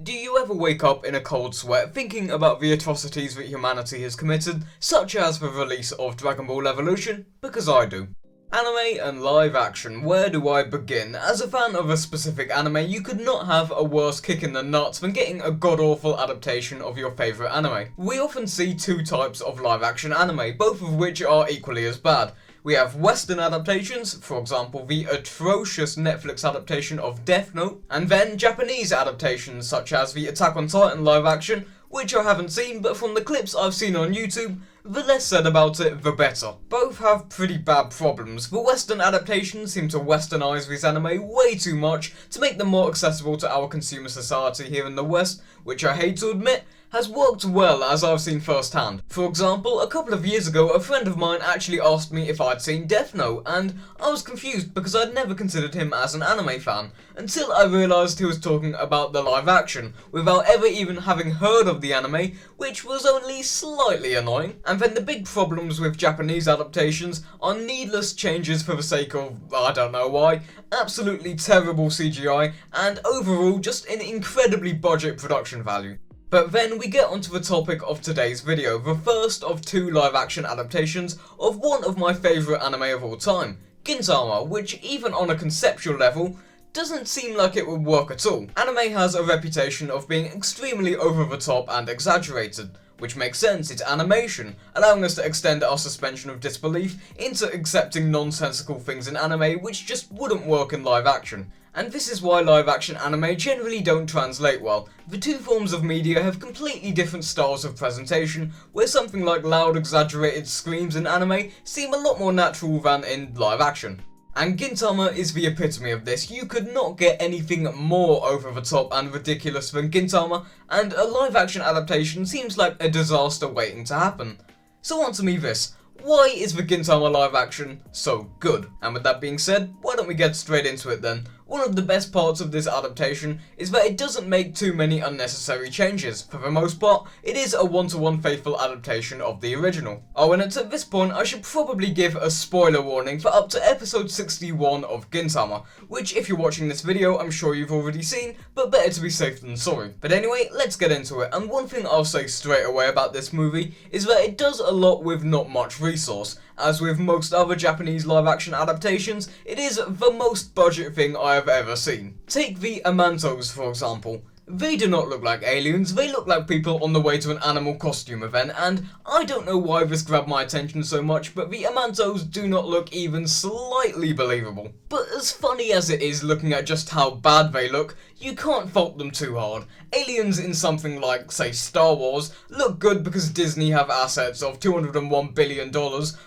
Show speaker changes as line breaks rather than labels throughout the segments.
Do you ever wake up in a cold sweat thinking about the atrocities that humanity has committed, such as the release of Dragon Ball Evolution? Because I do. Anime and live action, where do I begin? As a fan of a specific anime, you could not have a worse kick in the nuts than getting a god-awful adaptation of your favourite anime. We often see two types of live action anime, both of which are equally as bad. We have Western adaptations, for example the atrocious Netflix adaptation of Death Note, and then Japanese adaptations such as the Attack on Titan live action, which I haven't seen, but from the clips I've seen on YouTube, the less said about it, the better. Both have pretty bad problems. The Western adaptations seem to westernise these anime way too much to make them more accessible to our consumer society here in the West, which I hate to admit, has worked well as I've seen firsthand. For example, a couple of years ago, a friend of mine actually asked me if I'd seen Death Note, and I was confused because I'd never considered him as an anime fan, until I realised he was talking about the live action, without ever even having heard of the anime, which was only slightly annoying. And then the big problems with Japanese adaptations are needless changes for the sake of, I don't know why, absolutely terrible CGI, and overall just an incredibly budget production value. But then we get onto the topic of today's video, the first of two live action adaptations of one of my favourite anime of all time, Gintama, which even on a conceptual level, doesn't seem like it would work at all. Anime has a reputation of being extremely over the top and exaggerated, which makes sense, it's animation, allowing us to extend our suspension of disbelief into accepting nonsensical things in anime which just wouldn't work in live action. And this is why live action anime generally don't translate well. The two forms of media have completely different styles of presentation, where something like loud exaggerated screams in anime seem a lot more natural than in live action. And Gintama is the epitome of this. You could not get anything more over the top and ridiculous than Gintama, and a live action adaptation seems like a disaster waiting to happen. So answer me this. Why is the Gintama live action so good? And with that being said, why don't we get straight into it then? One of the best parts of this adaptation is that it doesn't make too many unnecessary changes. For the most part, it is a one-to-one faithful adaptation of the original. Oh, and at this point, I should probably give a spoiler warning for up to episode 61 of Gintama, which if you're watching this video, I'm sure you've already seen, but better to be safe than sorry. But anyway, let's get into it, and one thing I'll say straight away about this movie is that it does a lot with not much resource. As with most other Japanese live-action adaptations, it is the most budget thing I have ever seen. Take the Amantos for example. They do not look like aliens, they look like people on the way to an animal costume event, and I don't know why this grabbed my attention so much, but the Amantos do not look even slightly believable. But as funny as it is looking at just how bad they look, you can't fault them too hard. Aliens in something like, say, Star Wars look good because Disney have assets of $201 billion,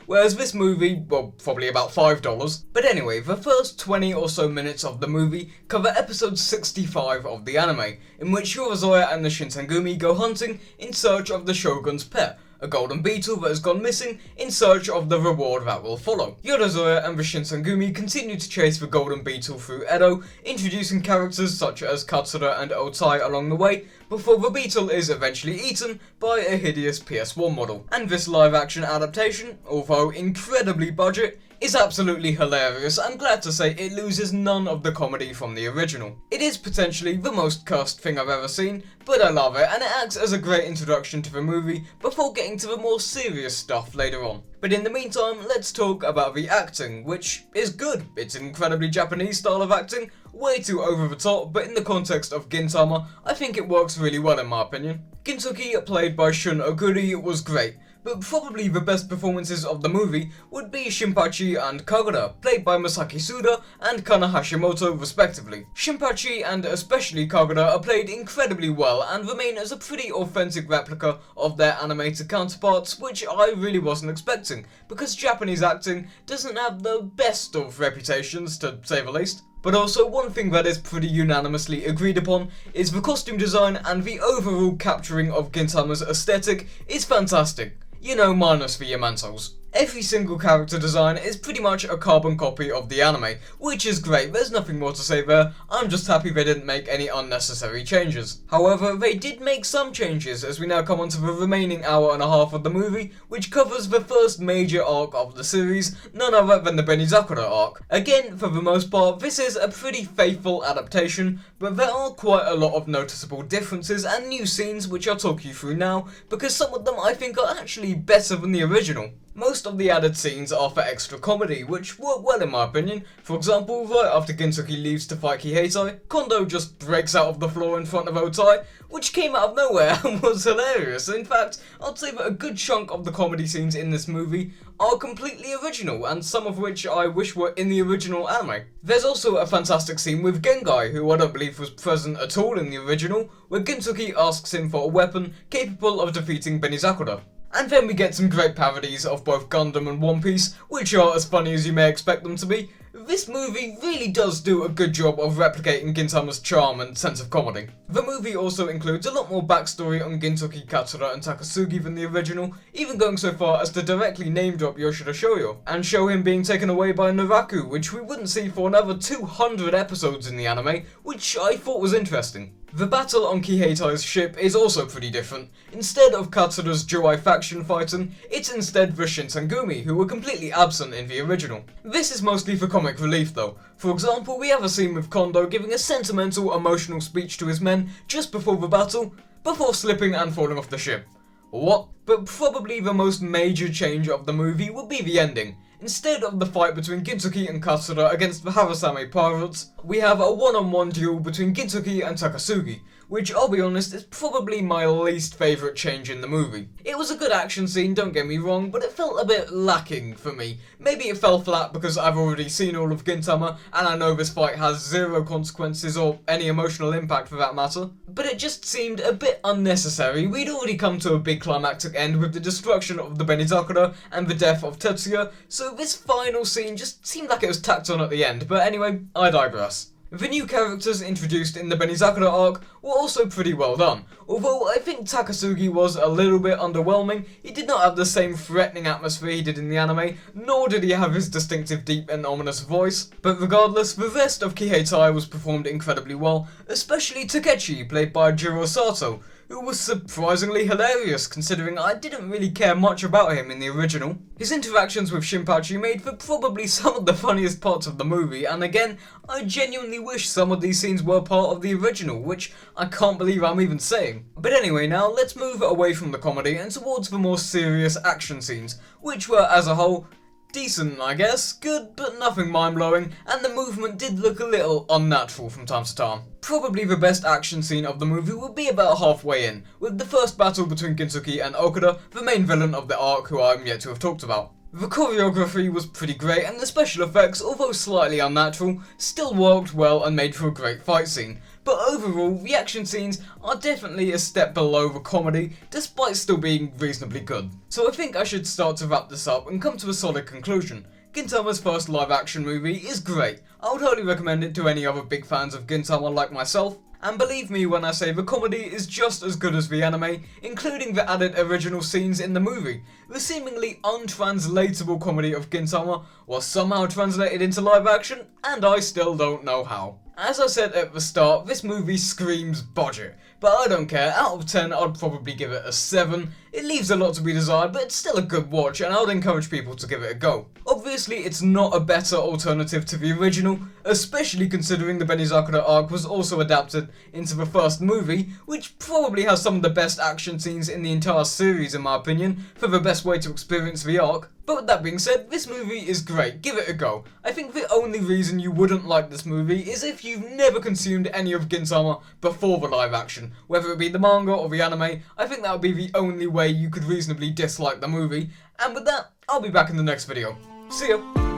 whereas this movie, well, probably about $5. But anyway, the first 20 or so minutes of the movie cover episode 65 of the anime, in which Yorozoya and the Shinsengumi go hunting in search of the Shogun's pet, a golden beetle that has gone missing in search of the reward that will follow. Yorozoya and the Shinsengumi continue to chase the golden beetle through Edo, introducing characters such as Katsura and Otai along the way, before the beetle is eventually eaten by a hideous PS1 model. And this live action adaptation, although incredibly budget, is absolutely hilarious. I'm glad to say it loses none of the comedy from the original. It is potentially the most cursed thing I've ever seen, but I love it, and it acts as a great introduction to the movie before getting to the more serious stuff later on. But in the meantime, let's talk about the acting, which is good. It's an incredibly Japanese style of acting, way too over the top, but in the context of Gintama, I think it works really well in my opinion. Gintoki, played by Shun Oguri, was great, but probably the best performances of the movie would be Shinpachi and Kagura, played by Masaki Suda and Kana Hashimoto respectively. Shinpachi and especially Kagura are played incredibly well and remain as a pretty authentic replica of their animated counterparts, which I really wasn't expecting, because Japanese acting doesn't have the best of reputations, to say the least. But also, one thing that is pretty unanimously agreed upon is the costume design, and the overall capturing of Gintama's aesthetic is fantastic. You know, minus the Amantos. Every single character design is pretty much a carbon copy of the anime, which is great, there's nothing more to say there. I'm just happy they didn't make any unnecessary changes. However, they did make some changes as we now come on to the remaining hour and a half of the movie, which covers the first major arc of the series, none other than the Benizakura arc. Again, for the most part, this is a pretty faithful adaptation, but there are quite a lot of noticeable differences and new scenes which I'll talk you through now, because some of them I think are actually better than the original. Most of the added scenes are for extra comedy, which work well in my opinion. For example, right after Gintoki leaves to fight Kiheitai, Kondo just breaks out of the floor in front of Otai, which came out of nowhere and was hilarious. In fact, I'd say that a good chunk of the comedy scenes in this movie are completely original, and some of which I wish were in the original anime. There's also a fantastic scene with Gengai, who I don't believe was present at all in the original, where Gintoki asks him for a weapon capable of defeating Benizakura. And then we get some great parodies of both Gundam and One Piece, which are as funny as you may expect them to be. This movie really does do a good job of replicating Gintama's charm and sense of comedy. The movie also includes a lot more backstory on Gintoki, Katsura and Takasugi than the original, even going so far as to directly name drop Yoshida Shoujo, and show him being taken away by Naraku, which we wouldn't see for another 200 episodes in the anime, which I thought was interesting. The battle on Kiheitai's ship is also pretty different. Instead of Katsura's Joai faction fighting, it's instead the Shinsengumi, who were completely absent in the original. This is mostly for comic relief though. For example, we have a scene with Kondo giving a sentimental, emotional speech to his men just before the battle, before slipping and falling off the ship. What? But probably the most major change of the movie would be the ending. Instead of the fight between Gintoki and Katsura against the Harasame pirates, we have a one-on-one duel between Gintoki and Takasugi, which I'll be honest is probably my least favourite change in the movie. It was a good action scene, don't get me wrong, but it felt a bit lacking for me. Maybe it fell flat because I've already seen all of Gintama, and I know this fight has zero consequences or any emotional impact for that matter. But it just seemed a bit unnecessary. We'd already come to a big climactic end with the destruction of the Benizakura and the death of Tetsuya, so this final scene just seemed like it was tacked on at the end, but anyway, I digress. The new characters introduced in the Benizakura arc were also pretty well done. Although I think Takasugi was a little bit underwhelming, he did not have the same threatening atmosphere he did in the anime, nor did he have his distinctive deep and ominous voice. But regardless, the rest of Kiheitai was performed incredibly well, especially Takechi, played by Jiro Sato, who was surprisingly hilarious considering I didn't really care much about him in the original. His interactions with Shinpachi made for probably some of the funniest parts of the movie, and again, I genuinely wish some of these scenes were part of the original, which I can't believe I'm even saying. But anyway, now let's move away from the comedy and towards the more serious action scenes, which were, as a whole, decent, I guess, good but nothing mind-blowing, and the movement did look a little unnatural from time to time. Probably the best action scene of the movie would be about halfway in, with the first battle between Gintoki and Okuda, the main villain of the arc who I'm yet to have talked about. The choreography was pretty great, and the special effects, although slightly unnatural, still worked well and made for a great fight scene. But overall, the action scenes are definitely a step below the comedy, despite still being reasonably good. So I think I should start to wrap this up and come to a solid conclusion. Gintama's first live action movie is great. I would highly recommend it to any other big fans of Gintama like myself. And believe me when I say the comedy is just as good as the anime, including the added original scenes in the movie. The seemingly untranslatable comedy of Gintama was somehow translated into live action, and I still don't know how. As I said at the start, this movie screams budget, but I don't care. Out of 10, I'd probably give it a 7. It leaves a lot to be desired, but it's still a good watch, and I would encourage people to give it a go. Obviously, it's not a better alternative to the original, especially considering the Benizakura arc was also adapted into the first movie, which probably has some of the best action scenes in the entire series in my opinion, for the best way to experience the arc. But with that being said, this movie is great, give it a go. I think the only reason you wouldn't like this movie is if you've never consumed any of Gintama before the live action. Whether it be the manga or the anime, I think that would be the only way you could reasonably dislike the movie. And with that, I'll be back in the next video. See ya!